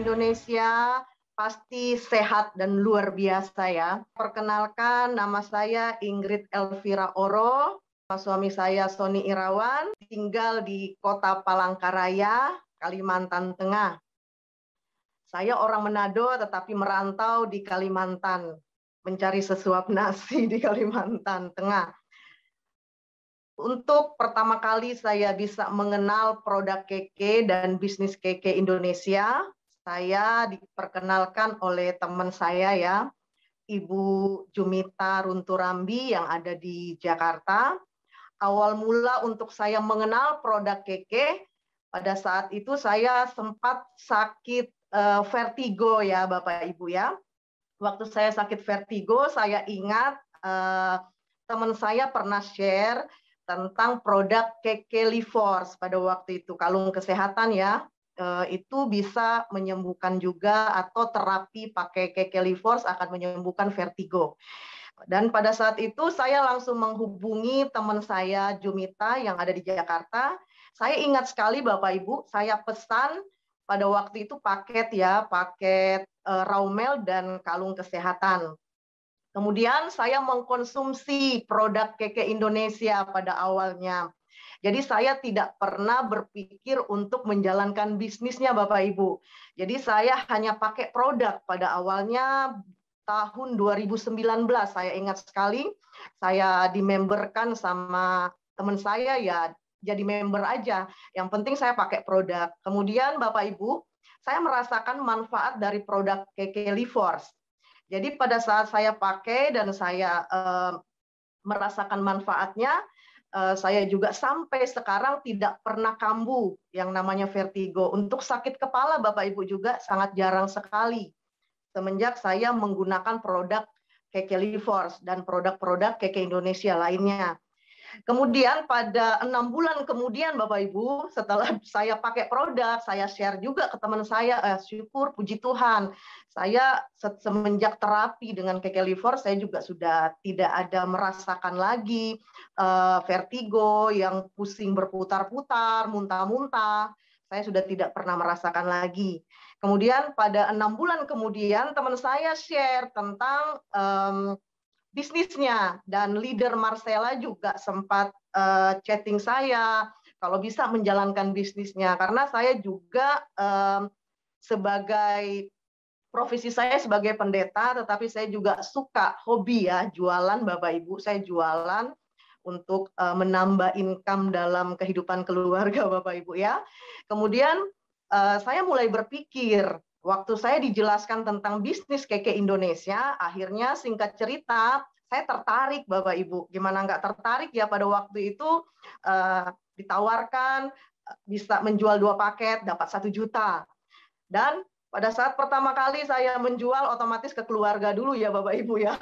Indonesia pasti sehat dan luar biasa ya. Perkenalkan, nama saya Ingrid Elvira Oro, suami saya Sony Irawan, tinggal di Kota Palangkaraya, Kalimantan Tengah. Saya orang Manado tetapi merantau di Kalimantan, mencari sesuap nasi di Kalimantan Tengah. Untuk pertama kali saya bisa mengenal produk Keke dan bisnis Keke Indonesia, saya diperkenalkan oleh teman saya ya, Ibu Jumita Runturambi yang ada di Jakarta. Awal mula untuk saya mengenal produk Keke, pada saat itu saya sempat sakit vertigo ya Bapak Ibu ya. Waktu saya sakit vertigo, saya ingat teman saya pernah share tentang produk Keke Liforce pada waktu itu, kalung kesehatan ya, itu bisa menyembuhkan juga, atau terapi pakai Keke Liforce akan menyembuhkan vertigo. Dan pada saat itu saya langsung menghubungi teman saya Jumita yang ada di Jakarta. Saya ingat sekali Bapak Ibu, saya pesan pada waktu itu paket ya, paket Raumel dan kalung kesehatan. Kemudian saya mengkonsumsi produk Keke Indonesia pada awalnya. Jadi saya tidak pernah berpikir untuk menjalankan bisnisnya Bapak Ibu. Jadi saya hanya pakai produk pada awalnya tahun 2019. Saya ingat sekali, saya dimemberkan sama teman saya ya, jadi member aja. Yang penting saya pakai produk. Kemudian Bapak Ibu, saya merasakan manfaat dari produk Keke Liforce. Jadi pada saat saya pakai dan saya merasakan manfaatnya, saya juga sampai sekarang tidak pernah kambuh yang namanya vertigo. Untuk sakit kepala Bapak Ibu juga sangat jarang sekali semenjak saya menggunakan produk Keke Liforce dan produk-produk Keke Indonesia lainnya. Kemudian pada 6 bulan kemudian Bapak Ibu, setelah saya pakai produk, saya share juga ke teman saya, syukur puji Tuhan, saya semenjak terapi dengan Keke Liforce, saya juga sudah tidak ada merasakan lagi vertigo yang pusing berputar-putar, muntah-muntah, saya sudah tidak pernah merasakan lagi. Kemudian pada 6 bulan kemudian teman saya share tentang bisnisnya, dan leader Marcella juga sempat chatting saya kalau bisa menjalankan bisnisnya, karena saya juga sebagai profesi saya sebagai pendeta, tetapi saya juga suka hobi ya jualan Bapak Ibu, saya jualan untuk menambah income dalam kehidupan keluarga Bapak Ibu ya. Kemudian saya mulai berpikir, waktu saya dijelaskan tentang bisnis Keke Indonesia, akhirnya singkat cerita, saya tertarik Bapak Ibu. Gimana nggak tertarik ya, pada waktu itu ditawarkan bisa menjual 2 paket, dapat 1 juta. Dan pada saat pertama kali saya menjual, otomatis ke keluarga dulu ya Bapak Ibu ya.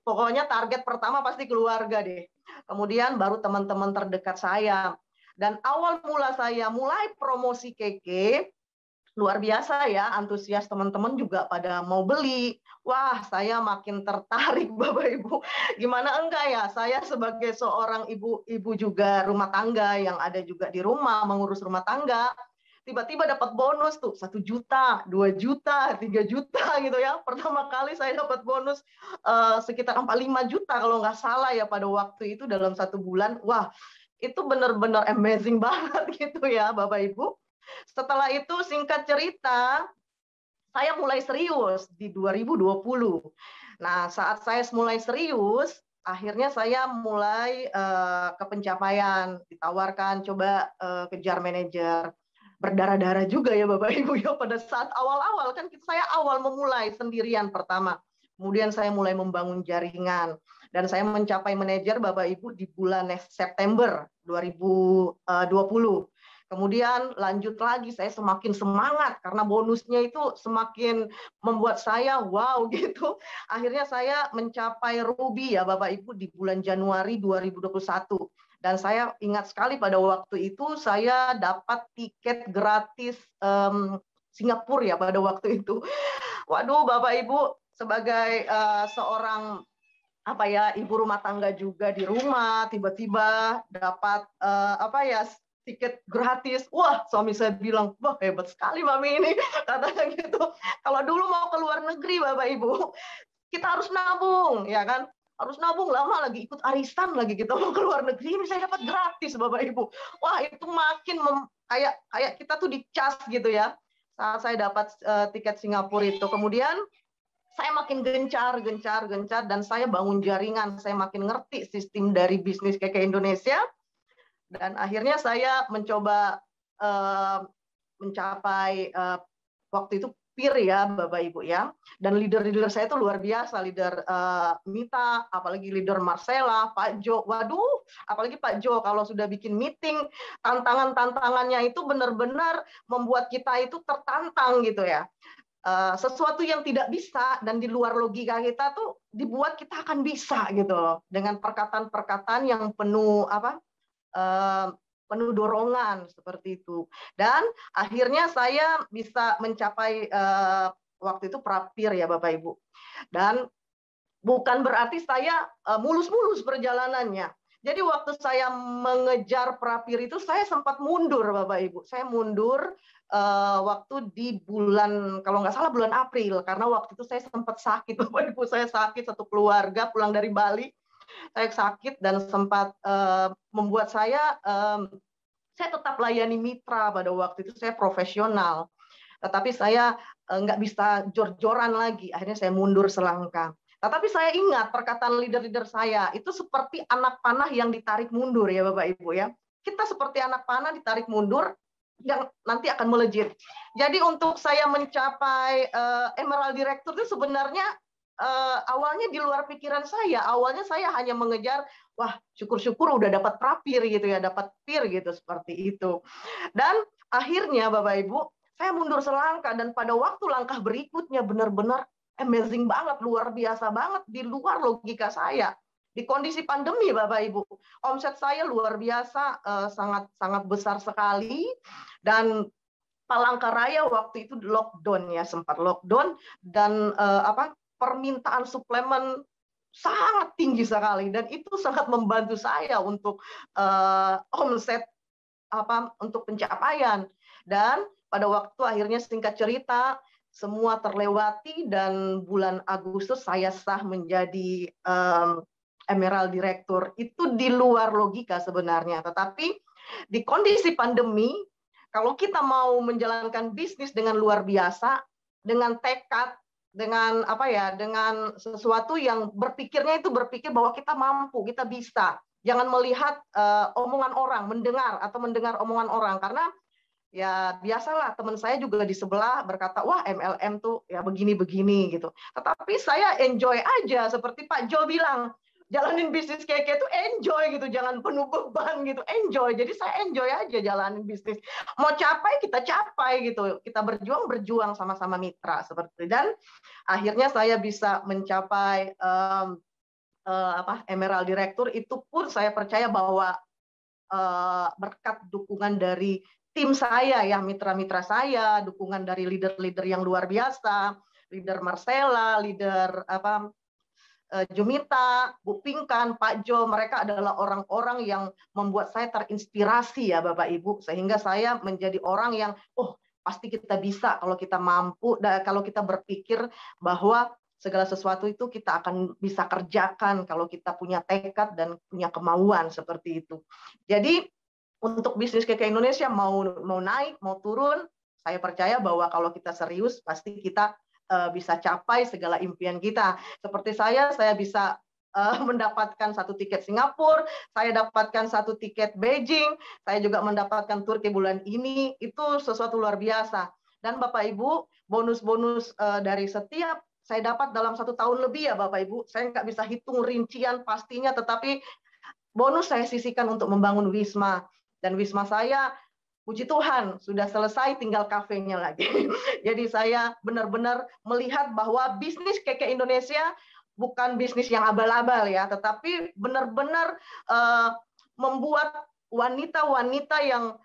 Pokoknya target pertama pasti keluarga deh. Kemudian baru teman-teman terdekat saya. Dan awal mula saya mulai promosi Keke, luar biasa ya, antusias teman-teman juga pada mau beli. Wah, saya makin tertarik Bapak Ibu. Gimana enggak ya, saya sebagai seorang ibu juga rumah tangga yang ada juga di rumah, mengurus rumah tangga, tiba-tiba dapat bonus tuh 1 juta, 2 juta, 3 juta gitu ya. Pertama kali saya dapat bonus sekitar 45 juta kalau nggak salah ya pada waktu itu dalam 1 bulan. Wah, itu benar-benar amazing banget gitu ya Bapak Ibu. Setelah itu singkat cerita, saya mulai serius di 2020. Nah, saat saya mulai serius, akhirnya saya mulai ke pencapaian, ditawarkan coba kejar manajer. Berdarah-darah juga ya Bapak Ibu ya, pada saat awal-awal kan saya awal memulai sendirian pertama. Kemudian saya mulai membangun jaringan dan saya mencapai manajer Bapak Ibu di bulan September 2020. Kemudian lanjut lagi, saya semakin semangat karena bonusnya itu semakin membuat saya wow gitu. Akhirnya saya mencapai ruby ya Bapak Ibu di bulan Januari 2021. Dan saya ingat sekali pada waktu itu saya dapat tiket gratis Singapura ya pada waktu itu. Waduh Bapak Ibu, sebagai seorang ibu rumah tangga juga di rumah, tiba-tiba dapat tiket gratis. Wah, suami saya bilang, wah hebat sekali Mami ini, katanya gitu. Kalau dulu mau ke luar negeri Bapak Ibu, kita harus nabung, ya kan? Harus nabung lama lagi, ikut arisan lagi kita mau ke luar negeri, ini saya dapat gratis Bapak Ibu. Wah, itu makin kayak kita tuh dicas gitu ya. Saat saya dapat tiket Singapura itu, kemudian saya makin gencar, dan saya bangun jaringan, saya makin ngerti sistem dari bisnis KK Indonesia, dan akhirnya saya mencoba mencapai waktu itu peer ya Bapak Ibu ya, dan leader-leader saya itu luar biasa, leader Mita, apalagi leader Marcella, Pak Jo, waduh, apalagi Pak Jo kalau sudah bikin meeting, tantangannya itu benar-benar membuat kita itu tertantang gitu ya. Sesuatu yang tidak bisa dan di luar logika kita tuh dibuat kita akan bisa gitu loh, dengan perkataan-perkataan yang penuh penuh dorongan seperti itu. Dan akhirnya saya bisa mencapai waktu itu prapir ya Bapak Ibu. Dan bukan berarti saya mulus-mulus perjalanannya. Jadi waktu saya mengejar prapir itu saya sempat mundur Bapak Ibu. Saya mundur waktu di bulan, kalau nggak salah bulan April, karena waktu itu saya sempat sakit Bapak Ibu. Saya sakit, satu keluarga pulang dari Bali. Saya sakit dan sempat membuat saya tetap layani mitra pada waktu itu, saya profesional. Tetapi saya nggak bisa jor-joran lagi, akhirnya saya mundur selangkah. Tetapi saya ingat perkataan leader-leader saya, itu seperti anak panah yang ditarik mundur ya Bapak Ibu ya. Kita seperti anak panah ditarik mundur, yang nanti akan melejit. Jadi untuk saya mencapai Emerald Director itu sebenarnya awalnya di luar pikiran saya. Awalnya saya hanya mengejar, wah syukur-syukur udah dapat prapir gitu ya, dapat peer gitu, seperti itu. Dan akhirnya Bapak Ibu, saya mundur selangkah, dan pada waktu langkah berikutnya benar-benar amazing banget, luar biasa banget, di luar logika saya. Di kondisi pandemi Bapak Ibu, omset saya luar biasa, sangat besar sekali, dan Palangkaraya waktu itu lockdown ya, sempat lockdown, dan permintaan suplemen sangat tinggi sekali, dan itu sangat membantu saya untuk omset untuk pencapaian. Dan pada waktu akhirnya, singkat cerita, semua terlewati, dan bulan Agustus saya sah menjadi Emerald Director. Itu di luar logika sebenarnya, tetapi di kondisi pandemi, kalau kita mau menjalankan bisnis dengan luar biasa, dengan tekad, dengan dengan sesuatu yang berpikir bahwa kita mampu, kita bisa. Jangan melihat omongan orang, mendengar omongan orang, karena ya biasalah, teman saya juga di sebelah berkata, wah MLM tuh ya begini-begini gitu. Tetapi saya enjoy aja, seperti Pak Jo bilang, jalanin bisnis kayak itu enjoy gitu, jangan penuh beban gitu, enjoy. Jadi saya enjoy aja jalanin bisnis. Mau capai, kita capai gitu. Kita berjuang sama-sama mitra seperti itu. Dan akhirnya saya bisa mencapai Emerald Director. Itu pun saya percaya bahwa berkat dukungan dari tim saya ya, mitra-mitra saya, dukungan dari leader-leader yang luar biasa, leader Marcella, leader Jumita, Bu Pinkan, Pak Jo, mereka adalah orang-orang yang membuat saya terinspirasi ya Bapak Ibu, sehingga saya menjadi orang yang, oh pasti kita bisa kalau kita mampu, dan kalau kita berpikir bahwa segala sesuatu itu kita akan bisa kerjakan kalau kita punya tekad dan punya kemauan seperti itu. Jadi untuk bisnis KK Indonesia mau naik, mau turun, saya percaya bahwa kalau kita serius pasti kita bisa capai segala impian kita. Seperti saya bisa mendapatkan satu tiket Singapura, saya dapatkan satu tiket Beijing, saya juga mendapatkan Turki bulan ini, itu sesuatu luar biasa. Dan Bapak Ibu, bonus-bonus dari setiap saya dapat dalam 1 tahun lebih ya Bapak Ibu, saya nggak bisa hitung rincian pastinya, tetapi bonus saya sisihkan untuk membangun Wisma. Dan Wisma saya, puji Tuhan, sudah selesai, tinggal kafenya lagi. Jadi saya benar-benar melihat bahwa bisnis KK Indonesia bukan bisnis yang abal-abal ya, tetapi benar-benar membuat wanita-wanita yang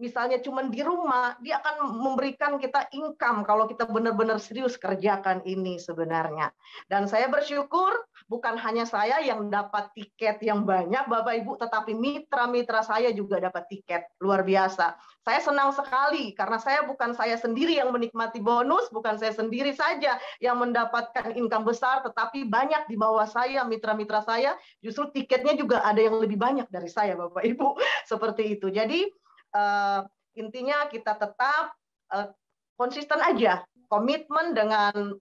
misalnya cuma di rumah, dia akan memberikan kita income kalau kita benar-benar serius kerjakan ini sebenarnya. Dan saya bersyukur bukan hanya saya yang dapat tiket yang banyak, Bapak Ibu, tetapi mitra-mitra saya juga dapat tiket. Luar biasa. Saya senang sekali karena bukan saya sendiri yang menikmati bonus, bukan saya sendiri saja yang mendapatkan income besar, tetapi banyak di bawah saya, mitra-mitra saya, justru tiketnya juga ada yang lebih banyak dari saya, Bapak Ibu. Seperti itu. Jadi intinya kita tetap konsisten aja, komitmen dengan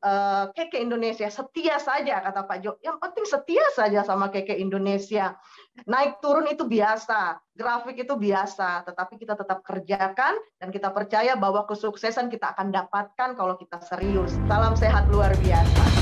Keke Indonesia, setia saja kata Pak Jo. Yang penting setia saja sama Keke Indonesia. Naik turun itu biasa, grafik itu biasa, tetapi kita tetap kerjakan dan kita percaya bahwa kesuksesan kita akan dapatkan kalau kita serius. Salam sehat luar biasa.